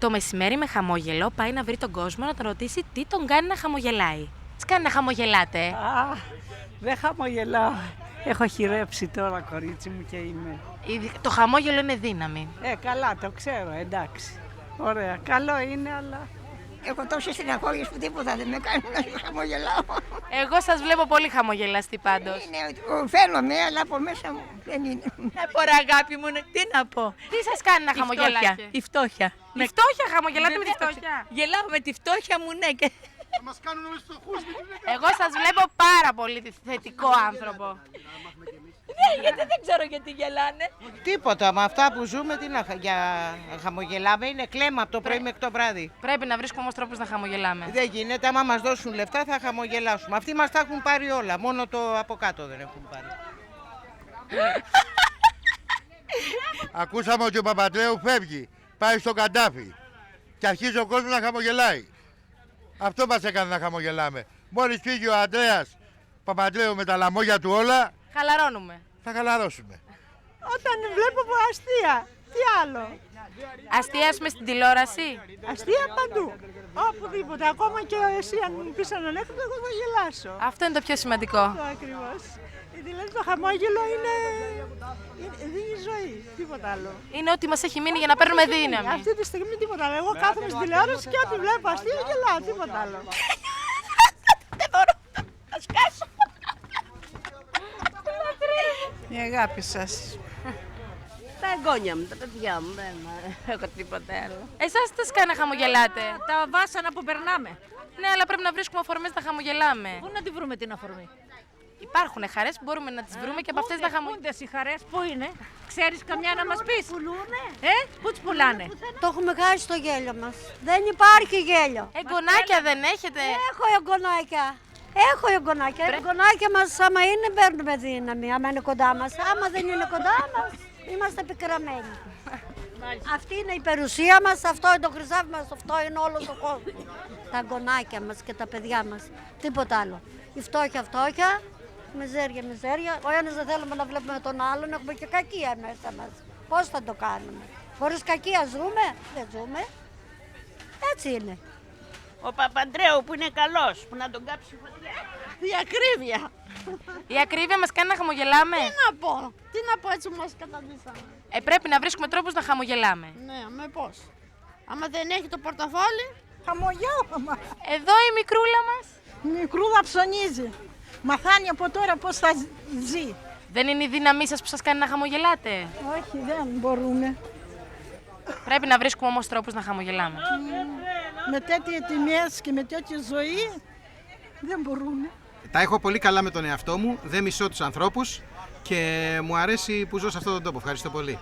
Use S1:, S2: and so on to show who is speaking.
S1: Το μεσημέρι με χαμόγελο πάει να βρει τον κόσμο να τον ρωτήσει τι τον κάνει να χαμογελάει. Τι κάνει να χαμογελάτε?
S2: Α, δεν χαμογελάω. Έχω χειρέψει τώρα, κορίτσι μου, και είμαι.
S1: Το χαμόγελο είναι δύναμη.
S2: Καλά, το ξέρω, εντάξει. Ωραία, καλό είναι, αλλά...
S3: Έχω τόσες συναχώριες που τίποτα δεν με κάνουν να χαμογελάω.
S1: Εγώ σας βλέπω πολύ χαμογελαστή πάντως.
S3: Φαίνομαι, αλλά από μέσα μου δεν είναι.
S4: Πορά, αγάπη μου, τι να πω.
S1: Τι σας κάνει να χαμογελάτε?
S4: Η φτώχεια.
S1: Η φτώχεια, χαμογελάτε με τη φτώχεια?
S4: Γελάω με τη φτώχεια μου, ναι. Και...
S5: Θα μας κάνουν όλους φτωχούς.
S1: Εγώ σας βλέπω πάρα πολύ θετικό άνθρωπο.
S4: Ναι, γιατί δεν ξέρω γιατί γελάνε.
S6: Τίποτα, με αυτά που ζούμε, τι να χαμογελάμε, είναι κλέμα από το πρωί μέχρι το βράδυ.
S1: Πρέπει να βρίσκουμε όμως τρόπους να χαμογελάμε.
S6: Δεν γίνεται, άμα μας δώσουν λεφτά θα χαμογελάσουμε. Αυτοί μας τα έχουν πάρει όλα, μόνο το από κάτω δεν έχουν πάρει.
S5: Ακούσαμε ότι ο Παπαντρέου φεύγει, πάει στο Καντάφι και αρχίζει ο κόσμος να χαμογελάει. Αυτό μας έκανε να χαμογελάμε. Μόλις φύγει ο Ανδρέας Παπαντρέου με τα λαμόγια του όλα,
S1: Χαλαρώνουμε.
S5: θα χαλαρώσουμε.
S2: Όταν βλέπω αστεία, τι άλλο.
S1: Αστείασουμε στην τηλεόραση.
S2: Αστεία παντού. Οπουδήποτε. Ακόμα και εσύ, αν μου πεις έναν ανέκδοτο, εγώ θα γελάσω.
S1: Αυτό είναι το πιο σημαντικό.
S2: Αυτό ακριβώς. Δηλαδή το χαμόγελο είναι δίνει ζωή, τίποτα άλλο.
S1: Είναι ό,τι μας έχει μείνει για να παίρνουμε δύναμη.
S2: Αυτή τη στιγμή τίποτα άλλο. Εγώ κάθομαι στην τηλεόραση και ό,τι βλέπω αστεία γελάω, τίποτα άλλο.
S4: Δεν μπορώ να σκάσω.
S2: Η αγάπη σας.
S7: Τα εγγόνια μου, τα παιδιά μου, δεν έχω τίποτα άλλο.
S1: Εσάς τι σας κάνει να χαμογελάτε?
S7: Τα βάσανα που περνάμε.
S1: Ναι, αλλά πρέπει να βρίσκουμε αφορμές να χαμογελάμε.
S7: Πού να τη βρούμε την αφορμή?
S1: Υπάρχουν χαρές που μπορούμε να τις βρούμε και από αυτές να χαμογελάμε.
S7: Πούντες οι χαρές, πού είναι? Ξέρεις καμιά να μας πεις? Πουλούνε. Πού τις πουλάνε?
S8: Το έχουμε χάσει το γέλιο μας. Δεν υπάρχει γέλιο.
S1: Εγγονάκια δεν έχετε?
S8: Έχω εγγονάκια. Έχω εγγονάκια. Εγγονάκια μας άμα είναι παίρνουμε δύναμη, άμα είναι κοντά μας. Άμα δεν είναι κοντά μας, είμαστε πικραμένοι. Αυτή είναι η περιουσία μας, αυτό είναι το χρυσάφι μας, αυτό είναι όλος ο κόσμος. Τα εγγονάκια μας και τα παιδιά μας. Τίποτα άλλο. Η φτώχεια, φτώχεια. Μιζέρια, μιζέρια. Ο ένας δεν θέλουμε να βλέπουμε τον άλλον, έχουμε και κακία μέσα μας. Πώς θα το κάνουμε? Χωρίς κακία ζούμε? Δεν ζούμε. Έτσι είναι.
S7: Ο Παπαντρέου που είναι καλός, που να τον κάψει φωτιά. Η ακρίβεια.
S1: Η ακρίβεια μας κάνει να χαμογελάμε.
S8: Τι να πω, έτσι μας καταντήσαμε.
S1: Πρέπει να βρίσκουμε τρόπους να χαμογελάμε.
S8: Ναι, με πώς? Άμα δεν έχει το πορτοφόλι,
S2: Χαμογέλαμα.
S1: Εδώ η μικρούλα μας.
S2: Η μικρούλα ψωνίζει. Μαθάνει από τώρα πώς θα ζει.
S1: Δεν είναι η δύναμή σας που σας κάνει να χαμογελάτε?
S2: Όχι, δεν μπορούμε.
S1: Πρέπει να βρίσκουμε όμως τρόπους να χαμογελάμε.
S2: Με τέτοιες τιμές και με τέτοια ζωή δεν μπορούμε.
S9: Τα έχω πολύ καλά με τον εαυτό μου, δεν μισώ τους ανθρώπους και μου αρέσει που ζω σε αυτόν τον τόπο. Ευχαριστώ πολύ.